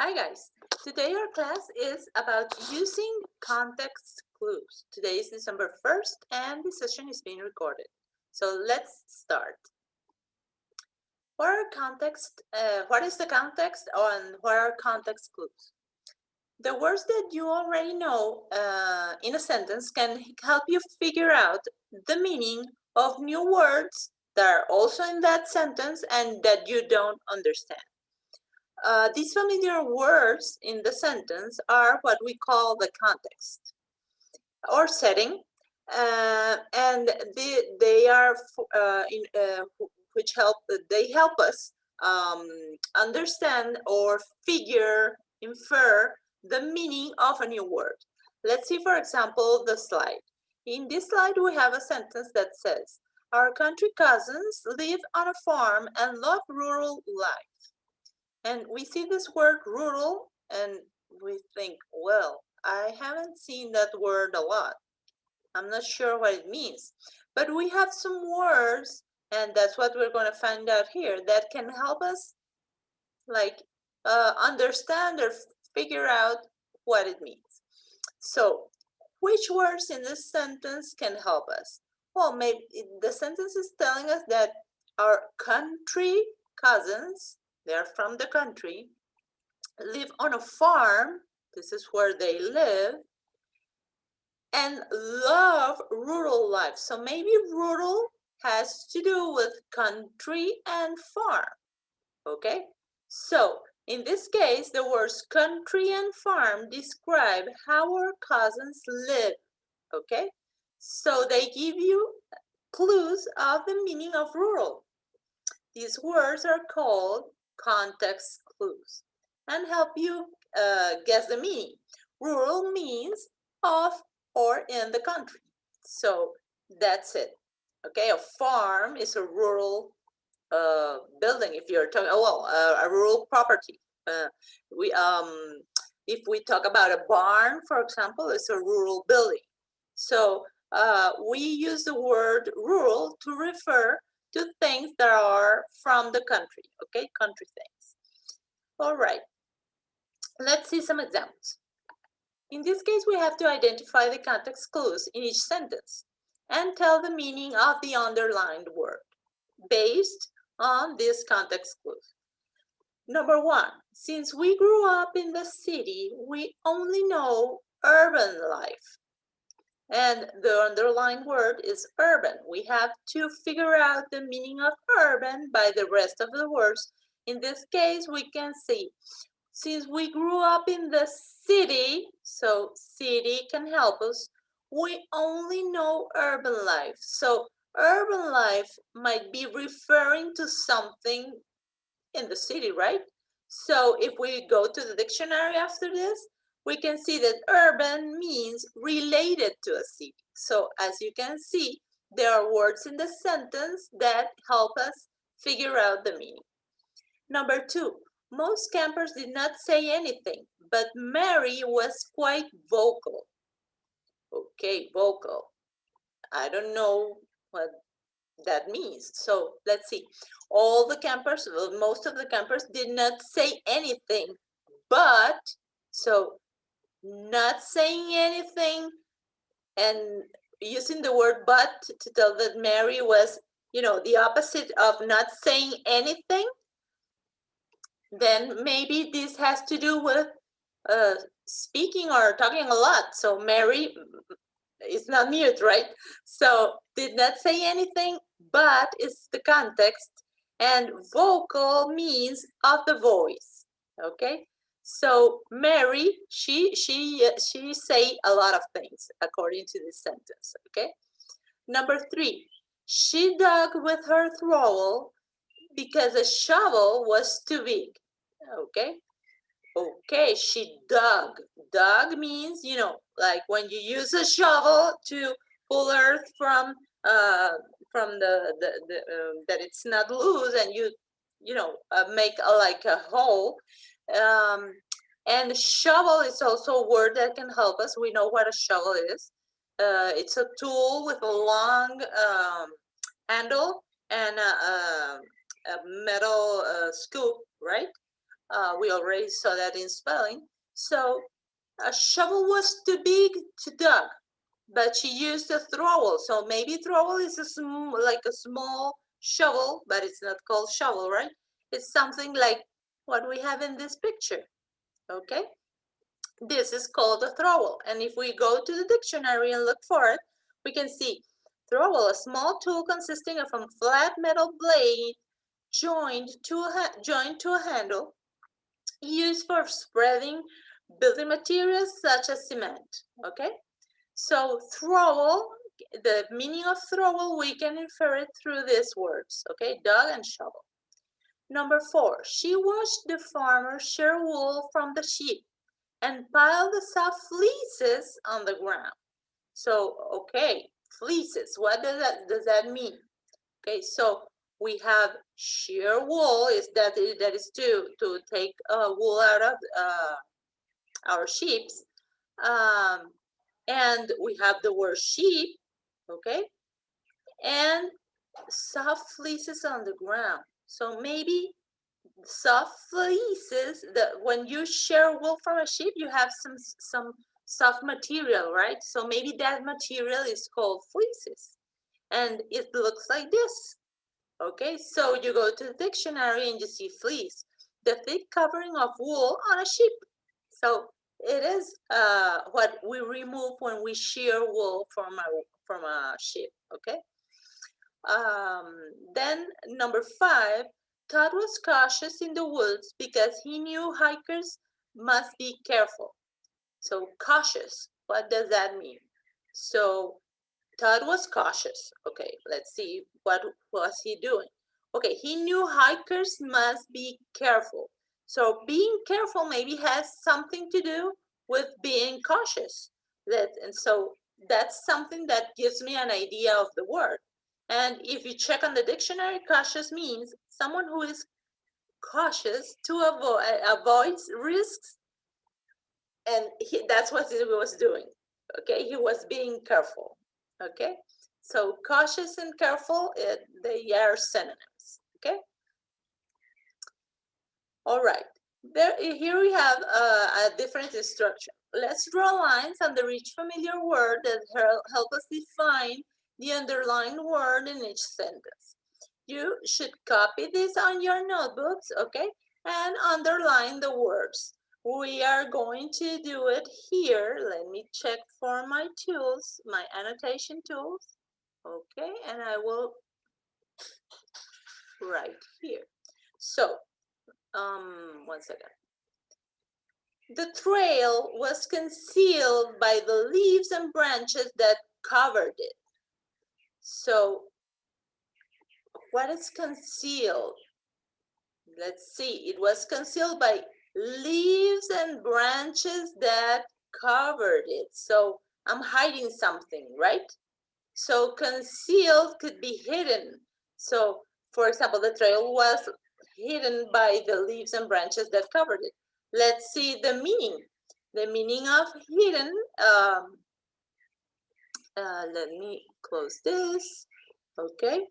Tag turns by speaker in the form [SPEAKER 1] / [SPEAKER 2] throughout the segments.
[SPEAKER 1] Hi guys, today our class is about using context clues. Today is December 1st and the session is being recorded. So let's start. What is the context and what are context clues? The words that you already know in a sentence can help you figure out the meaning of new words that are also in that sentence and that you don't understand. These familiar words in the sentence are what we call the context or setting, and they are which help they help us understand or infer the meaning of a new word. Let's see, for example, the slide. In this slide, we have a sentence that says, "Our country cousins live on a farm and love rural life." And we see this word rural and we think, well, I haven't seen that word a lot. I'm not sure what it means. But we have some words, and that's what we're going to find out here, that can help us understand or figure out what it means. So, which words in this sentence can help us? Well, maybe the sentence is telling us that our country cousins, they're from the country, live on a farm, this is where they live, and love rural life. So maybe rural has to do with country and farm, okay? So in this case, the words country and farm describe how our cousins live, okay? So they give you clues of the meaning of rural. These words are called context clues and help you guess the meaning. Rural means off or in the country. So that's it. Okay, a farm is a rural building. If you're talking, a rural property. We if we talk about a barn, for example, it's a rural building. So we use the word rural to refer to things that are from the country. Okay, country things. All right. Let's see some examples. In this case, we have to identify the context clues in each sentence and tell the meaning of the underlined word based on these context clues. Number one, since we grew up in the city, we only know urban life. And the underlined word is urban. We have to figure out the meaning of urban by the rest of the words. In this case, we can see since we grew up in the city, so city can help us, we only know urban life. So urban life might be referring to something in the city, right? So if we go to the dictionary after this, we can see that urban means related to a city. So as you can see, there are words in the sentence that help us figure out the meaning. Number two, most campers did not say anything, but Mary was quite vocal. Okay, vocal. I don't know what that means. So let's see. All the campers, well, most of the campers did not say anything, but so not saying anything and using the word but to tell that Mary was, the opposite of not saying anything, then maybe this has to do with speaking or talking a lot. So Mary is not mute, right? So did not say anything, but it's the context. And vocal means of the voice. Okay. So Mary, she say a lot of things according to this sentence. Okay. Number three, she dug with her trowel because a shovel was too big. Okay. Okay, she dug. Dug means, like when you use a shovel to pull earth from the that it's not loose, and make like a hole. Um, and shovel is also a word that can help us. We know what a shovel is. It's a tool with a long handle and a metal scoop, right? We already saw that in spelling. So a shovel was too big to dug, but she used a trowel. So maybe trowel is like a small shovel, but it's not called shovel, right? It's something like what we have in this picture, okay? This is called a trowel. And if we go to the dictionary and look for it, we can see trowel, a small tool consisting of a flat metal blade joined to a handle, used for spreading building materials such as cement, okay? So trowel, the meaning of trowel, we can infer it through these words, okay? Dug and shovel. Number 4, she watched the farmer shear wool from the sheep and pile the soft fleeces on the ground. So, okay, fleeces, what does that mean? Okay, so we have shear wool, that is to take wool out of our sheeps. And we have the word sheep, okay, and soft fleeces on the ground. So maybe soft fleeces, when you shear wool from a sheep, you have some soft material, right? So maybe that material is called fleeces, and it looks like this. Okay, so you go to the dictionary and you see fleece, the thick covering of wool on a sheep. So it is what we remove when we shear wool from a sheep. Okay. Then number 5, Todd was cautious in the woods because he knew hikers must be careful. So cautious, what does that mean? So Todd was cautious. Okay, let's see, what was he doing? Okay, he knew hikers must be careful. So being careful maybe has something to do with being cautious. And so that's something that gives me an idea of the word. And if you check on the dictionary, cautious means someone who is cautious to avoid risks, and that's what he was doing. Okay, he was being careful. Okay, so cautious and careful, they are synonyms. Okay, all right. Here we have a different instruction. Let's draw lines under each familiar word that help us define the underlined word in each sentence. You should copy this on your notebooks, okay, and underline the words. We are going to do it here. Let me check for my tools, my annotation tools. Okay, and I will write here. So, 1 second. The trail was concealed by the leaves and branches that covered it. So, what is concealed? Let's see, it was concealed by leaves and branches that covered it. So I'm hiding something, right? So concealed could be hidden. So for example, the trail was hidden by the leaves and branches that covered it. Let's see the meaning. The meaning of hidden, let me close this, okay.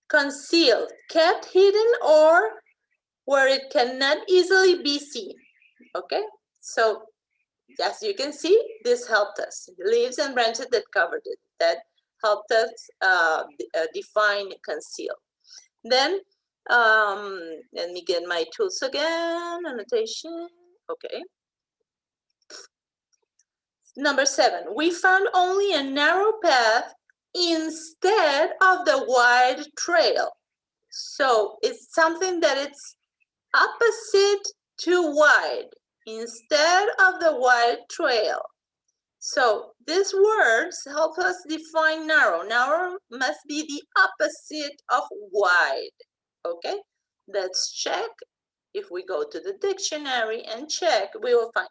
[SPEAKER 1] Concealed, kept hidden, or where it cannot easily be seen. Okay, so as you can see, this helped us. Leaves and branches that covered it, that helped us define conceal. Then let me get my tools again, annotation. Okay. Number 7, we found only a narrow path instead of the wide trail. So it's something that it's opposite to wide instead of the wide trail. So these words help us define narrow. Narrow must be the opposite of wide. Okay, let's check. If we go to the dictionary and check, we will find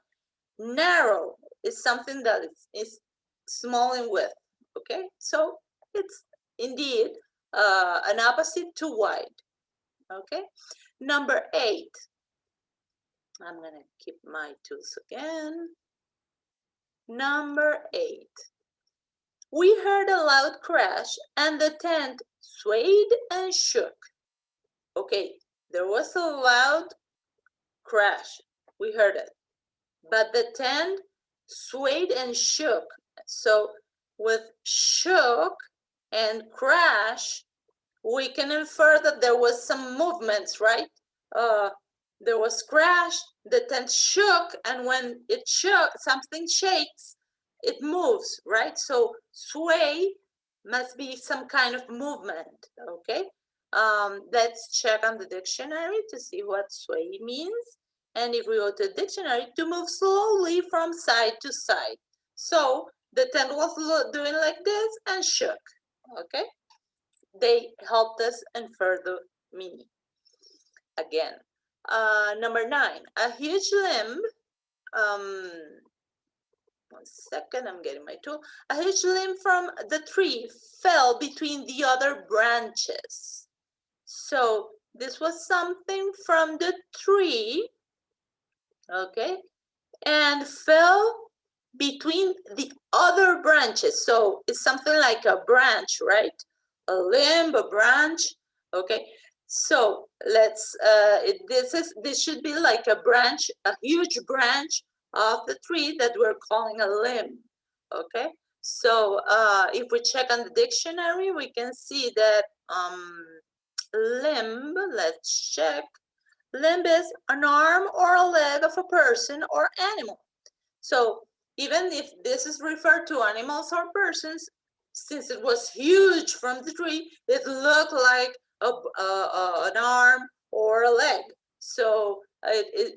[SPEAKER 1] narrow is something that is small in width. Okay, so it's indeed an opposite to wide. Okay, number 8. I'm gonna keep my tools again. Number 8. We heard a loud crash and the tent swayed and shook. Okay, There was a loud crash. We heard it. But the tent swayed and shook. So with shook and crash, we can infer that there was some movements, right? There was crash, the tent shook, and when it shook, something shakes, it moves, right? So sway must be some kind of movement, okay? Let's check on the dictionary to see what sway means. And if we go to the dictionary, to move slowly from side to side. So the tent was doing like this and shook, okay? They helped us infer the meaning. Again, number 9, a huge limb, 1 second, I'm getting my tool. A huge limb from the tree fell between the other branches. So this was something from the tree, okay, and fell between the other branches. So it's something like a branch, right? A limb, a branch, okay. So let's, this should be like a branch, a huge branch of the tree that we're calling a limb, okay. So if we check on the dictionary, we can see that limb, let's check. Limb is an arm or a leg of a person or animal. So even if this is referred to animals or persons, since it was huge from the tree, it looked like an arm or a leg. So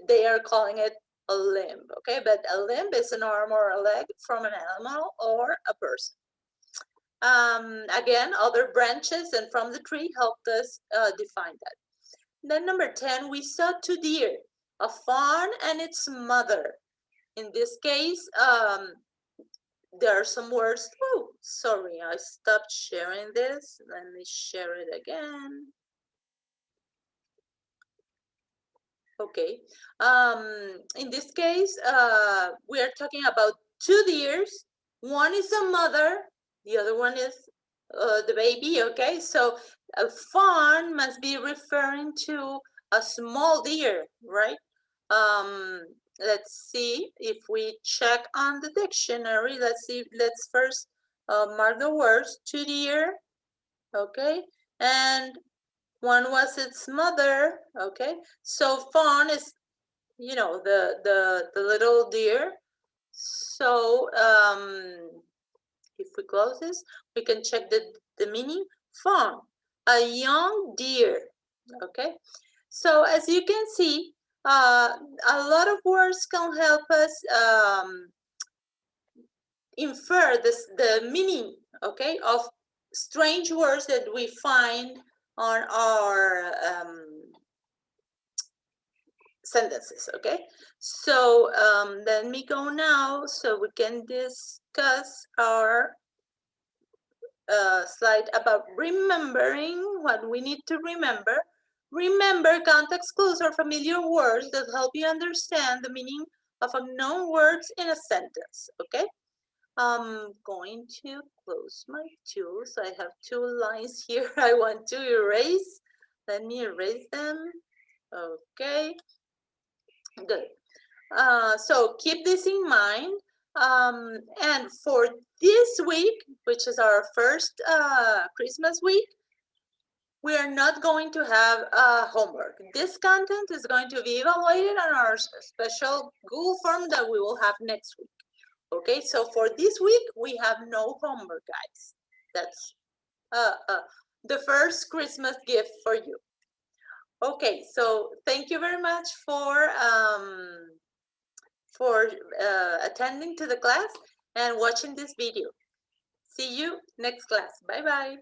[SPEAKER 1] they are calling it a limb, okay? But a limb is an arm or a leg from an animal or a person. Again, other branches and from the tree helped us define that. Then number 10, we saw 2 deer, a fawn and its mother. In this case, there are some words. Oh, sorry, I stopped sharing this. Let me share it again. Okay. In this case, we are talking about 2 deers. One is a mother, the other one is the baby, okay? So a fawn must be referring to a small deer, right? Let's see if we check on the dictionary. Let's first mark the words 2 deer, okay? And one was its mother, okay? So fawn is, you know, the little deer. So if we close this, we can check the meaning. Fawn, a young deer, okay? So as you can see, a lot of words can help us infer the meaning, okay, of strange words that we find on our sentences, okay? So let me go now so we can discuss our slide about remembering what we need to remember. Remember context clues or familiar words that help you understand the meaning of unknown words in a sentence, okay? I'm going to close my tools. I have 2 lines here I want to erase. Let me erase them. Okay, good. So keep this in mind. And for this week, which is our first Christmas week, we are not going to have homework. This content is going to be evaluated on our special Google form that we will have next week. Okay, so for this week, we have no homework, guys. That's the first Christmas gift for you. Okay, so thank you very much for attending to the class and watching this video. See you next class. Bye-bye.